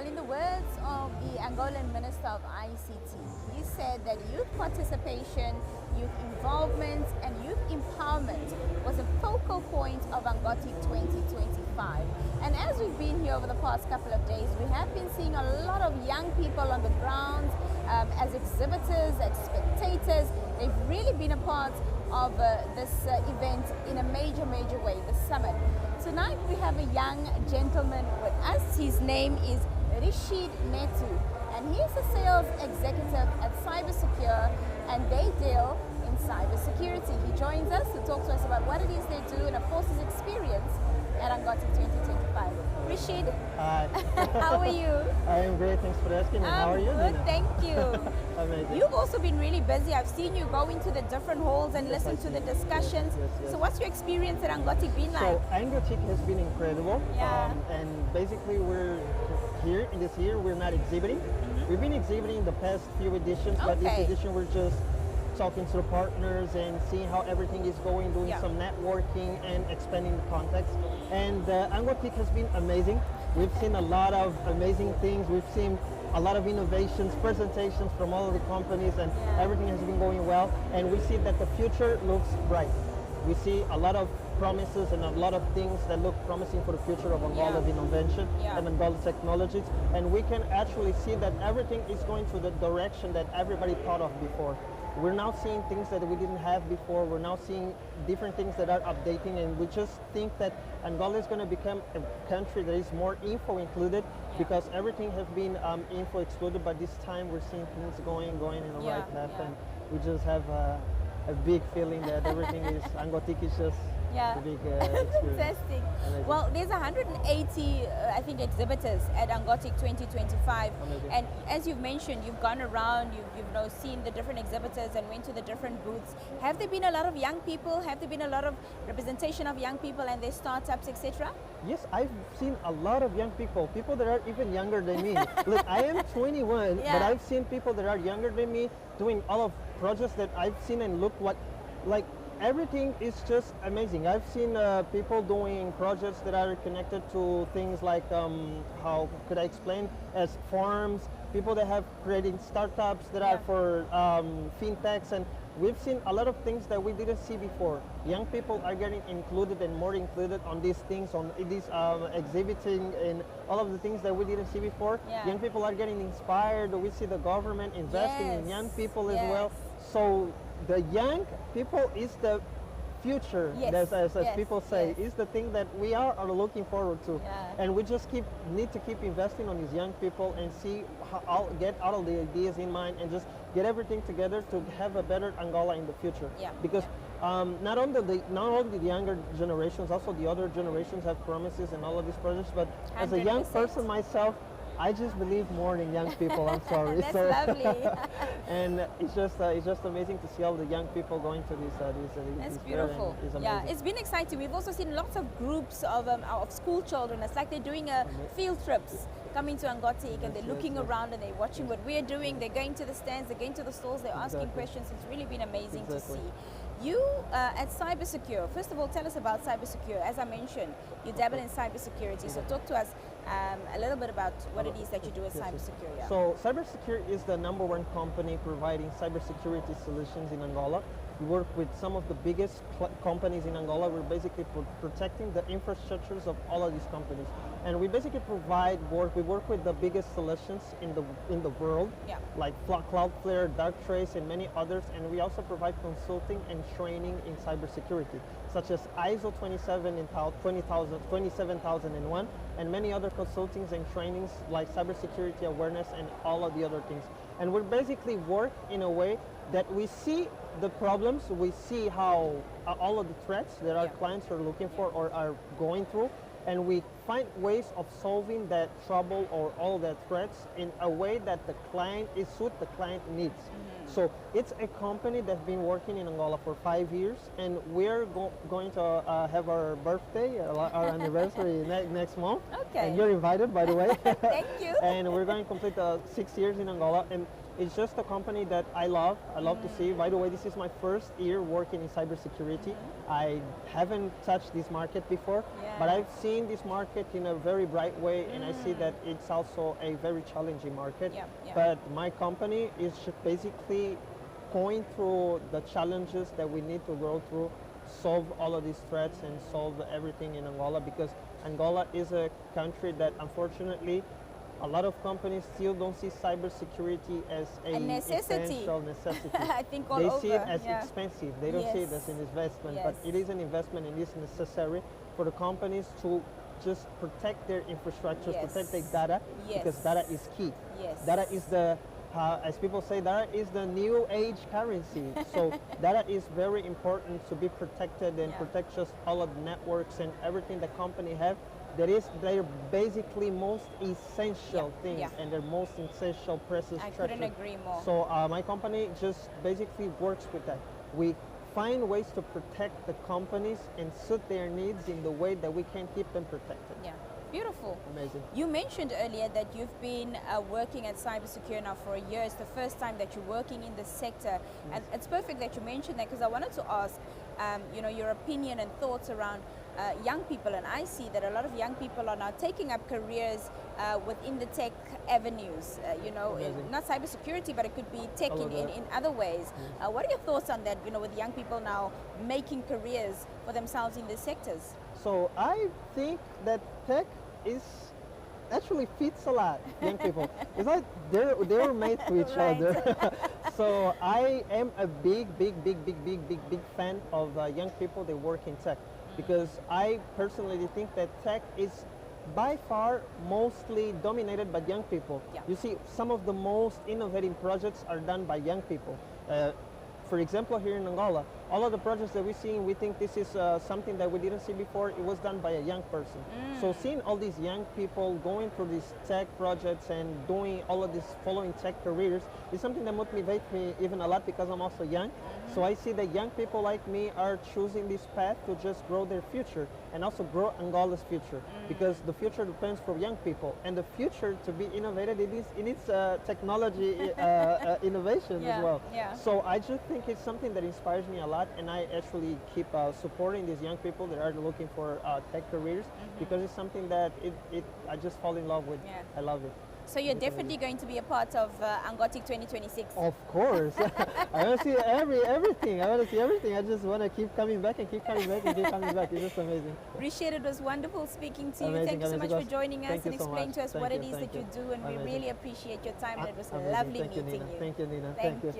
Well, in the words of the Angolan Minister of ICT, he said that youth participation, youth involvement, and youth empowerment was a focal point of ANGOTIC 2025. And as we've been here over the past couple of days, we have been seeing a lot of young people on the ground as exhibitors, as spectators. They've really been a part of this event in a major way, the summit. Tonight we have a young gentleman with us. His name is Rashid Netu, and he's a sales executive at Cybersecure, and they deal in cybersecurity. He joins us to talk to us about what it is they do and of course his experience at ANGOTIC 2025. Rashid, hi. how are you? I am great, thanks for asking. And how are you? Good, thank you. Amazing. You've also been really busy. I've seen you go into the different halls and listen to the discussions. Yes. So what's your experience at ANGOTIC been like? So ANGOTIC has been incredible. Yeah. And basically we're here, in this year, we're not exhibiting. We've been exhibiting the past few editions, but this edition we're just talking to the partners and seeing how everything is going, doing some networking and expanding the context. And ANGOTIC has been amazing. We've seen a lot of amazing things. We've seen a lot of innovations, presentations from all of the companies, and everything has been going well. And we see that the future looks bright. We see a lot of promises and a lot of things that look promising for the future of Angola's innovation and Angola's technologies. And we can actually see that everything is going to the direction that everybody thought of before. We're now seeing things that we didn't have before. We're now seeing different things that are updating, and we just think that Angola is going to become a country that is more info included, because everything has been info excluded, but this time we're seeing things going in the right path, and we just have a big feeling that everything is, ANGOTIC is just a big experience. Fantastic. Amazing. Well, there's 180, I think, exhibitors at ANGOTIC 2025. Amazing. And as you've mentioned, you've gone around, you've seen the different exhibitors and went to the different booths. Have there been a lot of young people? Have there been a lot of representation of young people and their startups, etc.? Yes, I've seen a lot of young people that are even younger than me. Look, I am 21, but I've seen people that are younger than me doing all of projects that I've seen, and look what, like, everything is just amazing. I've seen people doing projects that are connected to things like, how could I explain, as farms, people that have created startups that are for fintechs, and we've seen a lot of things that we didn't see before. Young people are getting included and more included on these things, on these exhibiting and all of the things that we didn't see before. Young people are getting inspired. We see the government investing in young people as well. So the young people is the future, as people say, is the thing that we are looking forward to. And we just need to keep investing on these young people and see how get all of the ideas in mind and just get everything together to have a better Angola in the future. Because not only the younger generations, also the other generations have promises and all of these projects, but 100%. As a young person myself, I just believe more in young people. I'm sorry. That's lovely. And it's just amazing to see all the young people going to That's beautiful. It's been exciting. We've also seen lots of groups of school children. It's like they're doing field trips, coming to ANGOTIC, and they're looking around and they're watching what we're doing. They're going to the stands, they're going to the stalls, they're asking questions. It's really been amazing to see. You at Cybersecure, first of all, tell us about Cybersecure. As I mentioned, you dabble in cybersecurity, so talk to us a little bit about what it is that you do at Cybersecure. So Cybersecure is the #1 company providing cybersecurity solutions in Angola. We work with some of the biggest companies in Angola. We're basically protecting the infrastructures of all of these companies. And we basically provide work. We work with the biggest solutions in the world, like Cloudflare, Darktrace, and many others. And we also provide consulting and training in cybersecurity, such as ISO 27001, and many other consultings and trainings like cybersecurity awareness and all of the other things. And we basically work in a way that we see the problems, we see how all of the threats that our clients are looking for or are going through, and we find ways of solving that trouble or all that threats in a way that the client is what the client needs. So it's a company that's been working in Angola for 5 years, and we're going to have our birthday, our anniversary next month. And you're invited, by the way. Thank you. And we're going to complete 6 years in Angola. And It's just a company that I love. I love to see. By the way, this is my first year working in cybersecurity. I haven't touched this market before, but I've seen this market in a very bright way, and I see that it's also a very challenging market. But my company is basically going through the challenges that we need to go through, solve all of these threats, and solve everything in Angola, because Angola is a country that unfortunately a lot of companies still don't see cybersecurity as a necessity. essential necessity. I think all they over. see it as expensive. They don't see it as an investment, but it is an investment and it's necessary for the companies to just protect their infrastructures, protect their data, because data is key. Data is the, as people say, data is the new age currency. So data is very important to be protected and protect just all of the networks and everything the company have. That is their basically most essential thing and their most essential precious treasure. I couldn't agree more. So my company just basically works with that. We find ways to protect the companies and suit their needs in the way that we can keep them protected. Yeah, beautiful. Amazing. You mentioned earlier that you've been working at cybersecurity now for a year. It's the first time that you're working in the sector, and it's perfect that you mentioned that, because I wanted to ask, you know, your opinion and thoughts around young people, and I see that a lot of young people are now taking up careers within the tech avenues, you know, not cybersecurity, but it could be tech in other ways. What are your thoughts on that, you know, with young people now making careers for themselves in these sectors? So I think that tech is actually fits a lot young people. It's like they're made to each other. So I am a big fan of young people that work in tech, because I personally think that tech is by far mostly dominated by young people. You see, some of the most innovative projects are done by young people. For example, here in Angola, all of the projects that we see, we think this is something that we didn't see before. It was done by a young person. So seeing all these young people going through these tech projects and doing all of this, following tech careers, is something that motivates me even a lot, because I'm also young. So I see that young people like me are choosing this path to just grow their future and also grow Angola's future, because the future depends for young people, and the future to be innovated, it needs technology innovation as well. So I just think it's something that inspires me a lot, and I actually keep supporting these young people that are looking for tech careers, because it's something that I just fall in love with. I love it. So you're definitely going to be a part of ANGOTIC 2026. Of course. I want to see everything. I want to see everything. I just want to keep coming back and keep coming back and keep coming back. It's just amazing. Appreciate it. It was wonderful speaking to you. Amazing, Thank you so much for joining us and explaining to us what it is that you do, and we really appreciate your time, and it was lovely meeting you. Thank you, Nina. Thank you.